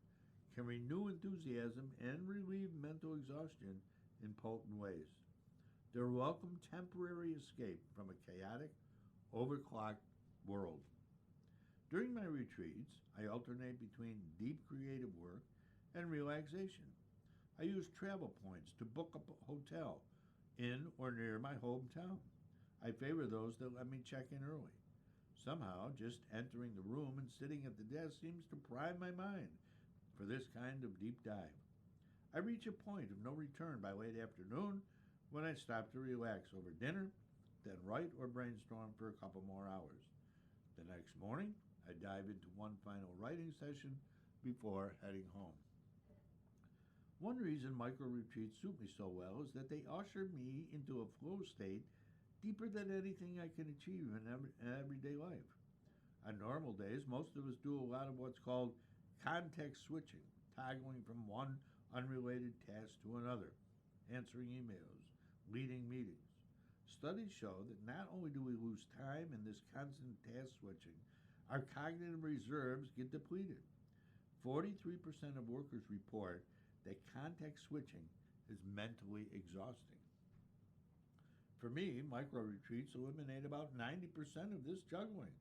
Speaker 2: can renew enthusiasm and relieve mental exhaustion in potent ways. They're a welcome temporary escape from a chaotic, overclocked world. During my retreats, I alternate between deep creative work and relaxation. I use travel points to book a hotel in or near my hometown. I favor those that let me check in early. Somehow, just entering the room and sitting at the desk seems to prime my mind for this kind of deep dive. I reach a point of no return by late afternoon when I stop to relax over dinner, then write or brainstorm for a couple more hours. The next morning, I dive into one final writing session before heading home. One reason micro retreats suit me so well is that they usher me into a flow state deeper than anything I can achieve in everyday life. On normal days, most of us do a lot of what's called context switching, toggling from one unrelated task to another, answering emails, leading meetings. Studies show that not only do we lose time in this constant task switching, our cognitive reserves get depleted. 43% of workers report that context switching is mentally exhausting. For me, micro retreats eliminate about 90% of this juggling.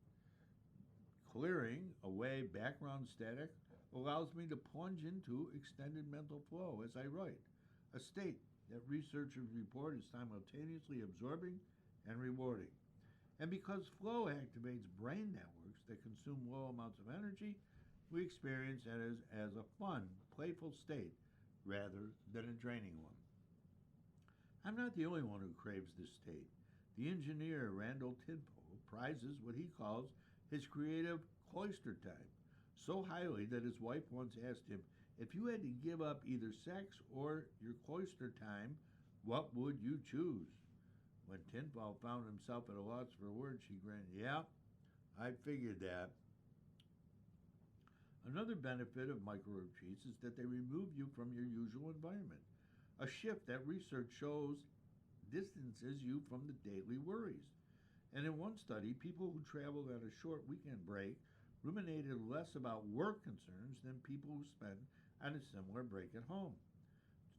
Speaker 2: Clearing away background static allows me to plunge into extended mental flow as I write, a state that researchers report is simultaneously absorbing and rewarding. And because flow activates brain networks that consume low amounts of energy, we experience it as a fun, playful state rather than a draining one. I'm not the only one who craves this state. The engineer Randall Tidpo prizes what he calls his creative cloister time so highly that his wife once asked him, if you had to give up either sex or your cloister time, what would you choose? When Tinfoil found himself at a loss for words, she grinned, yeah, I figured that. Another benefit of micro retreats is that they remove you from your usual environment, a shift that research shows distances you from the daily worries. And in one study, people who traveled on a short weekend break ruminated less about work concerns than people who spent on a similar break at home.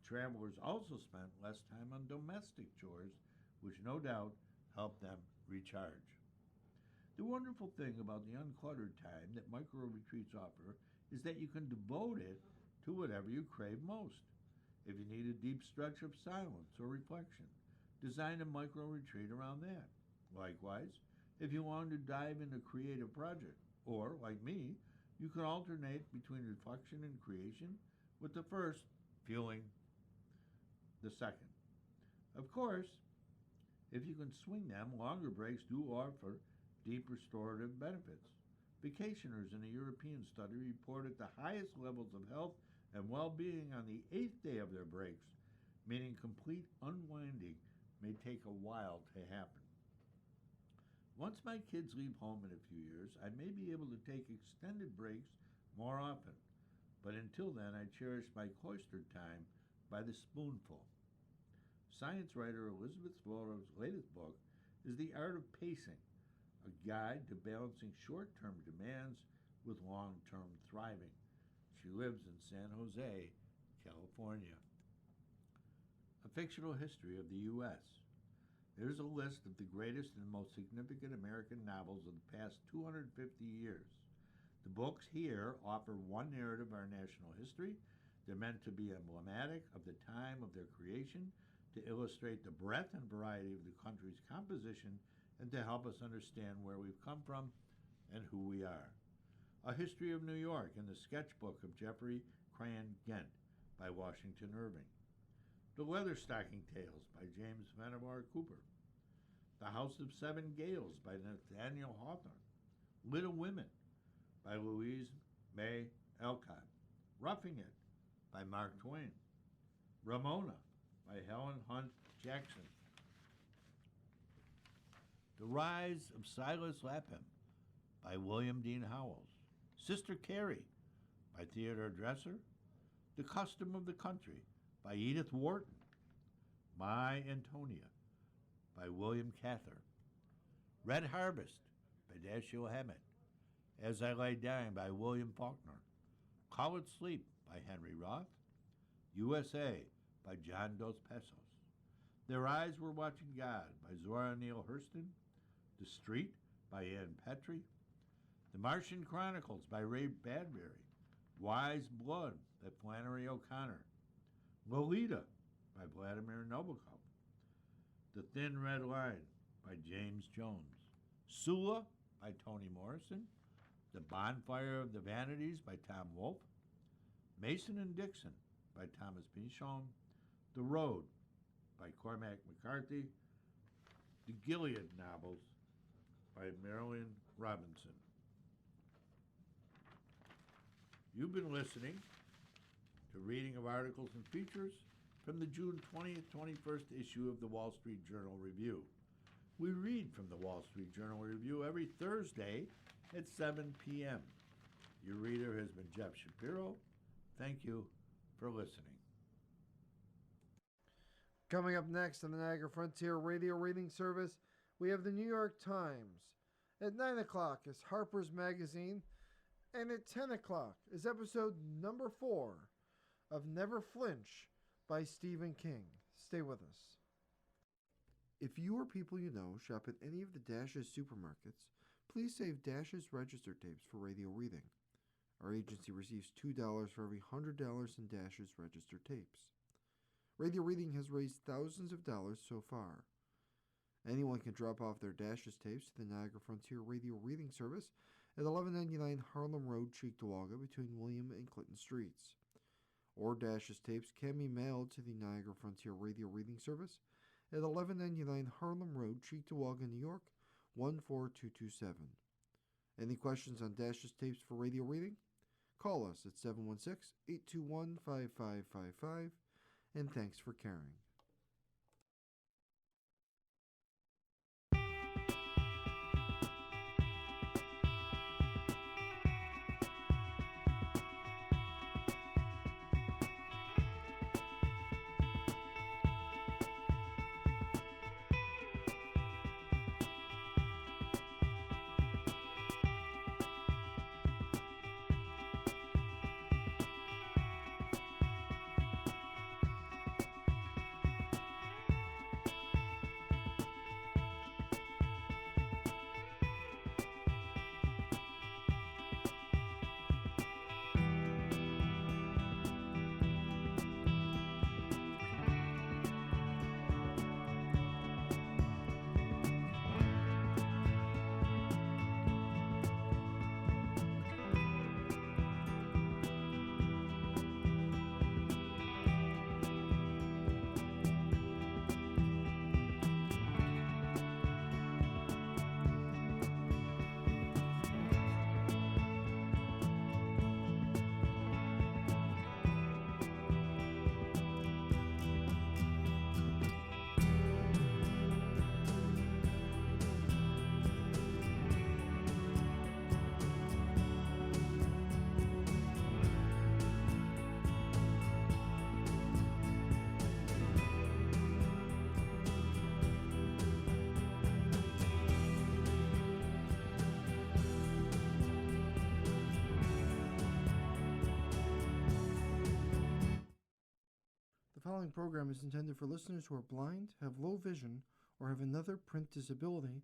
Speaker 2: The travelers also spent less time on domestic chores, which no doubt helped them recharge. The wonderful thing about the uncluttered time that micro retreats offer is that you can devote it to whatever you crave most. If you need a deep stretch of silence or reflection, design a micro retreat around that. Likewise, if you want to dive into a creative project, or, like me, you can alternate between reflection and creation, with the first fueling the second. Of course, if you can swing them, longer breaks do offer deep restorative benefits. Vacationers in a European study reported the highest levels of health and well-being on the 8th day of their breaks, meaning complete unwinding may take a while to happen. Once my kids leave home in a few years, I may be able to take extended breaks more often, but until then I cherish my cloistered time by the spoonful. Science writer Elizabeth Swallow's latest book is The Art of Pacing, a guide to balancing short term demands with long term thriving. She lives in San Jose, California. A fictional history of the U.S. There's a list of the greatest and most significant American novels of the past 250 years. The books here offer one narrative of our national history. They're meant to be emblematic of the time of their creation, to illustrate the breadth and variety of the country's composition, and to help us understand where we've come from and who we are. A History of New York in the Sketchbook of Geoffrey Crayon Ghent by Washington Irving. The Leatherstocking Tales by James Fenimore Cooper. The House of Seven Gales by Nathaniel Hawthorne. Little Women by Louise May Alcott. Roughing It by Mark Twain. Ramona by Helen Hunt Jackson. The Rise of Silas Lapham by William Dean Howells. Sister Carrie by Theodore Dreiser. The Custom of the Country by Edith Wharton. My Antonia by William Cather. Red Harvest by Dashiell Hammett. As I Lay Dying by William Faulkner. Call It Sleep by Henry Roth. USA by John Dos Passos. Their Eyes Were Watching God by Zora Neale Hurston. The Street by Ann Petrie. The Martian Chronicles by Ray Bradbury. Wise Blood by Flannery O'Connor. Lolita by Vladimir Nabokov. The Thin Red Line by James Jones. Sula by Toni Morrison. The Bonfire of the Vanities by Tom Wolfe. Mason and Dixon by Thomas Pynchon. The Road by Cormac McCarthy. The Gilead Novels by Marilynne Robinson. You've been listening to reading of articles and features from the June 20th, 21st issue of the Wall Street Journal Review. We read from the Wall Street Journal Review every Thursday at 7 p.m. Your reader has been Jeff Shapiro. Thank you for listening.
Speaker 1: Coming up next on the Niagara Frontier Radio Reading Service, we have the New York Times. At 9 o'clock is Harper's Magazine, and at 10 o'clock is episode number 4 of Never Flinch by Stephen King. Stay with us. If you or people you know shop at any of the Dash's supermarkets, please save Dash's register tapes for radio reading. Our agency receives $2 for every $100 in Dash's register tapes. Radio reading has raised thousands of dollars so far. Anyone can drop off their Dash's tapes to the Niagara Frontier Radio Reading Service at 1199 Harlem Road, Cheektowaga, between William and Clinton Streets. Or Dash's tapes can be mailed to the Niagara Frontier Radio Reading Service at 1199 Harlem Road, Cheektowaga, New York, 14227. Any questions on Dash's tapes for radio reading? Call us at 716-821-5555, and thanks for caring. following program is intended for listeners who are blind, have low vision, or have another print disability